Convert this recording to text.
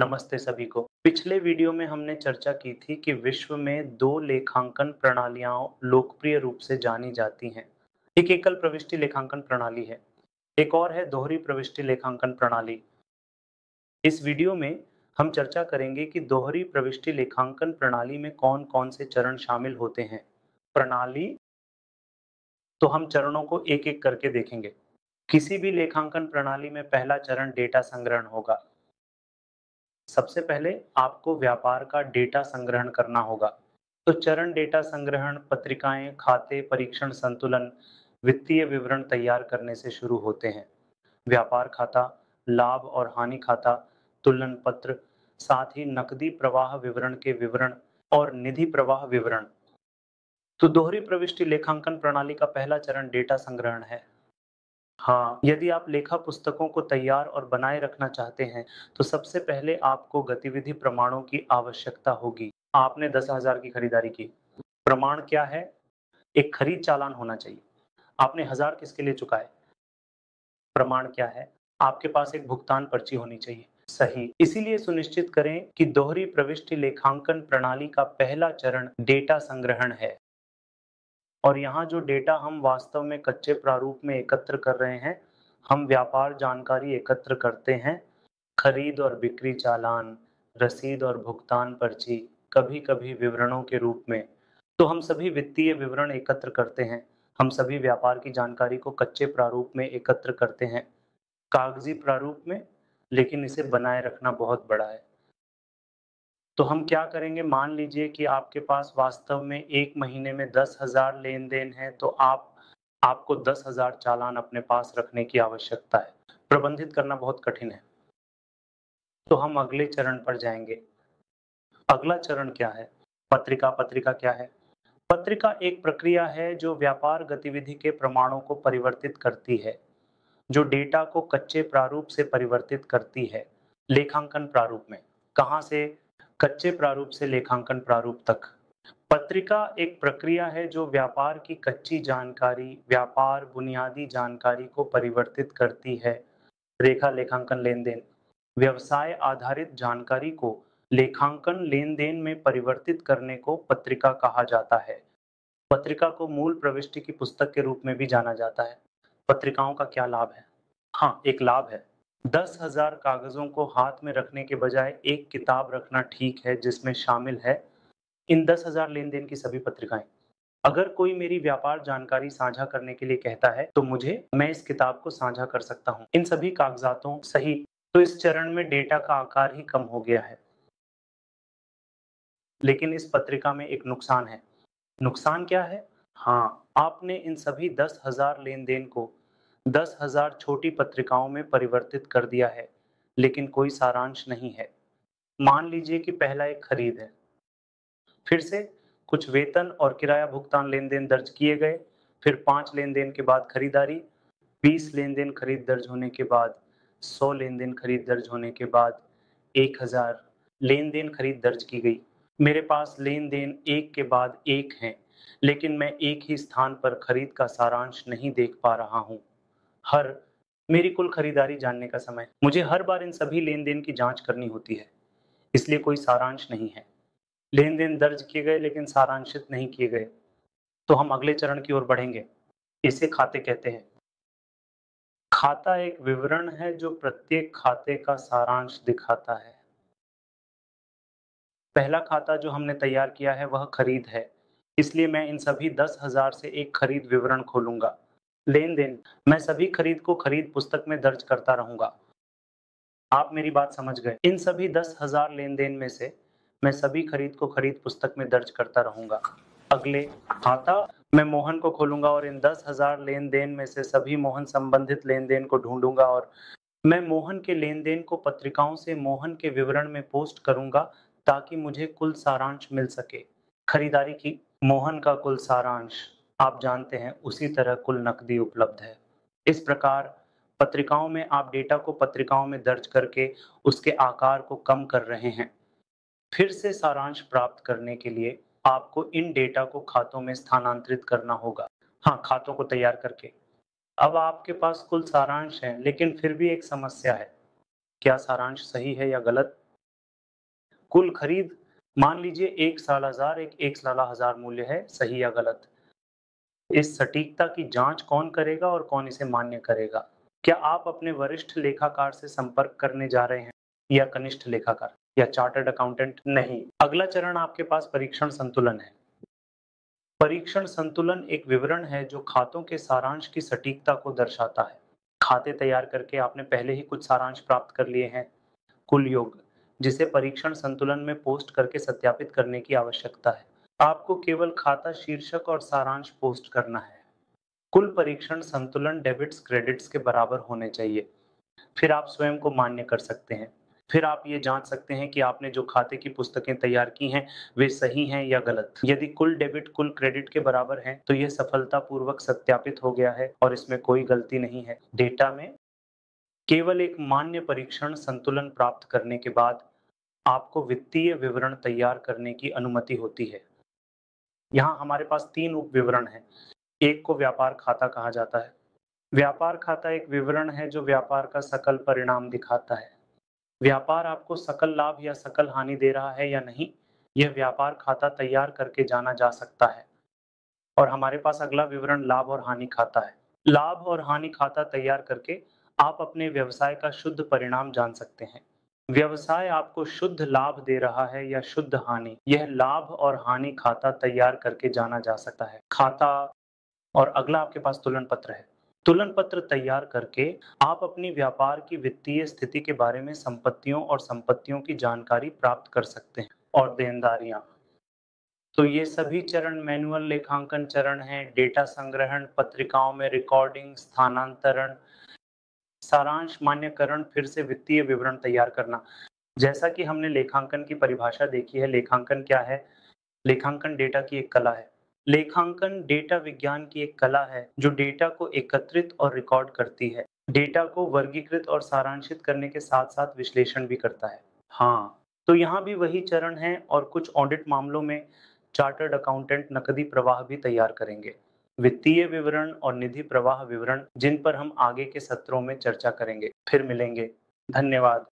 नमस्ते सभी को। पिछले वीडियो में हमने चर्चा की थी कि विश्व में 2 लेखांकन प्रणालियाँ लोकप्रिय रूप से जानी जाती हैं। एक एकल प्रविष्टि लेखांकन प्रणाली है, एक और है दोहरी प्रविष्टि लेखांकन प्रणाली। इस वीडियो में हम चर्चा करेंगे कि दोहरी प्रविष्टि लेखांकन प्रणाली में कौन-कौन से चरण शामिल होते हैं। प्रणाली तो हम चरणों को एक-एक करके देखेंगे। किसी भी लेखांकन प्रणाली में पहला चरण डेटा संग्रहण होगा। सबसे पहले आपको व्यापार का डेटा संग्रहण करना होगा। तो चरण डेटा संग्रहण पत्रिकाएं, खाते, परीक्षण संतुलन, वित्तीय विवरण तैयार करने से शुरू होते हैं। व्यापार खाता, लाभ और हानि खाता, तुलन पत्र, साथ ही नकदी प्रवाह विवरण के विवरण और निधि प्रवाह विवरण। तो दोहरी प्रविष्टि लेखांकन प्रणाली का पहला चरण डेटा संग्रहण है। हाँ, यदि आप लेखा पुस्तकों को तैयार और बनाए रखना चाहते हैं, तो सबसे पहले आपको गतिविधि प्रमाणों की आवश्यकता होगी। आपने 10,000 की खरीदारी की। प्रमाण क्या है? एक खरीद चालान होना चाहिए। आपने 1000 किसके लिए चुकाए? प्रमाण क्या है? आपके पास एक भुगतान पर्ची होनी चाहिए। सही। इसीलिए सुनिश्चित करें कि दोहरी प्रविष्टि लेखांकन प्रणाली का पहला चरण डेटा संग्रहण है। और यहाँ जो डेटा हम वास्तव में कच्चे प्रारूप में एकत्र कर रहे हैं, हम व्यापार जानकारी एकत्र करते हैं, खरीद और बिक्री चालान, रसीद और भुगतान पर्ची, कभी-कभी विवरणों के रूप में। तो हम सभी वित्तीय विवरण एकत्र करते हैं, हम सभी व्यापार की जानकारी को कच्चे प्रारूप में एकत्र करते हैं, कागजी प्रारूप में, लेकिन इसे बनाए रखना बहुत बड़ा है। तो हम क्या करेंगे, मान लीजिए कि आपके पास वास्तव में 1 महीने में 10,000 लेन-देन है, तो आपको 10,000 चालान अपने पास रखने की आवश्यकता है। प्रबंधित करना बहुत कठिन है। तो हम अगले चरण पर जाएँगे। अगला चरण क्या है? पत्रिका। पत्रिका क्या है? पत्रिका एक प्रक्रिया है जो व्यापार गतिविधि के प्रमाणों को परिवर्तित करती है, जो डेटा को कच्चे प्रारूप से परिवर्तित करती है, लेखांकन प्रारूप में। कहाँ से? कच्चे प्रारूप से लेखांकन प्रारूप तक। पत्रिका एक प्रक्रिया है जो व्यापार की कच्ची जानकारी, व्यापार बुनियादी जानकारी को परिवर्तित करती है। रेखा लेखांकन लेन-देन। व्यवसाय आधारित जानकारी को लेखांकन लेन-देन में परिवर्तित करने को पत्रिका कहा जाता है। पत्रिका को मूल प्रविष्टि की पुस्तक के रूप में भी जाना जाता है। पत्रिकाओं का क्या लाभ है? हाँ, एक लाभ है। 10,000 कागज़ों को हाथ में रखने के बजाय एक किताब रखना ठीक है, जिसमें शामिल है इन 10,000 लेन-देन की सभी पत्रिकाएँ। अगर कोई मेरी व्यापार जानकारी साझा करने के लिए कहता है, तो मैं इस किताब को साझा कर सकता हूँ। इन सभी कागज़ातों सही। तो इस चरण में डेटा का आकार ही कम हो गया है। लेकिन इस पत्रिका में एक नुकसान है। नुकसान क्या है? हाँ, आपने इन सभी 10,000 लेन-देन को 10,000 छोटी पत्रिकाओं में परिवर्तित कर दिया है, लेकिन कोई सारांश नहीं है। मान लीजिए कि पहला एक खरीद है। फिर से कुछ वेतन और किराया भुगतान लेन-देन दर्ज किए गए, फिर 5 लेन-देन के बाद खरीदारी, 20 लेन-देन खरीद दर्ज होने के बाद, 100 लेन-देन खरीद दर्ज होने के बाद, 1000 लेन-देन खरीद दर्ज की गई। मेरे पास लेन-देन एक के बाद एक हैं, लेकिन मैं एक ही स्थान पर खरीद का सारांश नहीं देख पा रहा हूँ। हर मेरी कुल खरीदारी जानने का समय। मुझे हर बार इन सभी लेन-देन की जाँच करनी होती है, इसलिए कोई सारांश नहीं है। लेन-देन दर्ज किए गए लेकिन सारांशित नहीं किए गए। तो हम अगले चरण की ओर बढ़ेंगे। इसे खाते कहते हैं। खाता एक विवरण है जो प्रत्येक खाते का सारांश दिखाता है। पहला खाता जो हमने तैयार किया है वह खरीद है। इसलिए मैं इन सभी 10,000 से एक खरीद विवरण खोलूँगा। लेन-देन, मैं सभी खरीद को खरीद पुस्तक में दर्ज करता रहूँगा। आप मेरी बात समझ गए। इन सभी 10,000 लेन-देन में से मैं सभी खरीद को खरीद पुस्तक में दर्ज करता रहूँगा। अगले खाता, मैं मोहन को खोलूँगा और इन 10,000 लेन-देन में से सभी मोहन संबंधित लेन-देन को ढूँढूँगा और मैं मोहन के लेन-देन को पत्रिकाओं से मोहन के विवरण में पोस्ट करूँगा ताकि मुझे कुल सारांश मिल सके। खरीदारी की मोहन का कुल सारांश, आप जानते हैं, उसी तरह कुल नकदी उपलब्ध है। इस प्रकार पत्रिकाओं में आप डेटा को पत्रिकाओं में दर्ज करके उसके आकार को कम कर रहे हैं। फिर से सारांश प्राप्त करने के लिए आपको इन डेटा को खातों में स्थानांतरित करना होगा। हाँ, खातों को तैयार करके। अब आपके पास कुल सारांश है, लेकिन फिर भी एक समस्या है। क्या सारांश सही है या गलत? कुल खरीद मान लीजिए एक 16,000 एक 16,000 मूल्य है, सही या गलत? इस सटीकता की जांच कौन करेगा और कौन इसे मान्य करेगा? क्या आप अपने वरिष्ठ लेखाकार से संपर्क करने जा रहे हैं या कनिष्ठ लेखाकार या चार्टर्ड अकाउंटेंट? नहीं। अगला चरण आपके पास परीक्षण संतुलन है। परीक्षण संतुलन एक विवरण है जो खातों के सारांश की सटीकता को दर्शाता है। खाते तैयार करके आपने पहले ही कुछ सारांश प्राप्त कर लिए हैं, कुल योग, जिसे परीक्षण संतुलन में पोस्ट करके सत्यापित करने की आवश्यकता है। आपको केवल खाता शीर्षक और सारांश पोस्ट करना है। कुल परीक्षण संतुलन डेबिट्स क्रेडिट्स के बराबर होने चाहिए। फिर आप स्वयं को मान्य कर सकते हैं। फिर आप ये जांच सकते हैं कि आपने जो खाते की पुस्तकें तैयार की हैं वे सही हैं या गलत। यदि कुल डेबिट कुल क्रेडिट के बराबर है तो यह सफलतापूर्वक सत्यापित हो गया है और इसमें कोई गलती नहीं है। डेटा में केवल एक मान्य परीक्षण संतुलन प्राप्त करने के बाद आपको वित्तीय विवरण तैयार करने की अनुमति होती है। यहाँ हमारे पास 3 उप विवरण हैं। एक को व्यापार खाता कहा जाता है। व्यापार खाता एक विवरण है जो व्यापार का सकल परिणाम दिखाता है। व्यापार आपको सकल लाभ या सकल हानि दे रहा है या नहीं, यह व्यापार खाता तैयार करके जाना जा सकता है। और हमारे पास अगला विवरण लाभ और हानि खाता है। लाभ और हानि खाता तैयार करके आप अपने व्यवसाय का शुद्ध परिणाम जान सकते हैं। व्यवसाय आपको शुद्ध लाभ दे रहा है या शुद्ध हानि, यह लाभ और हानि खाता तैयार करके जाना जा सकता है। खाता और अगला आपके पास तुलन पत्र है। तुलन पत्र तैयार करके आप अपनी व्यापार की वित्तीय स्थिति के बारे में संपत्तियों और संपत्तियों की जानकारी प्राप्त कर सकते हैं। और देनदारियां, तो ये सभी चरण मैनुअल लेखांकन चरण हैं। डेटा संग्रहण, पत्रिकाओं में रिकॉर्डिंग, स्थानांतरण, सारांश, मान्यकरण, फिर से वित्तीय विवरण तैयार करना। जैसा कि हमने लेखांकन की परिभाषा देखी है, लेखांकन क्या है? लेखांकन डेटा की एक कला है। लेखांकन डेटा विज्ञान की एक कला है जो डेटा को एकत्रित और रिकॉर्ड करती है। डेटा को वर्गीकृत और सारांशित करने के साथ साथ विश्लेषण भी करता है। हाँ, तो यहाँ भी वही चरण है और कुछ ऑडिट मामलों में चार्टर्ड अकाउंटेंट नकदी प्रवाह भी तैयार करेंगे। वित्तीय विवरण और निधि प्रवाह विवरण, जिन पर हम आगे के सत्रों में चर्चा करेंगे। फिर मिलेंगे। धन्यवाद।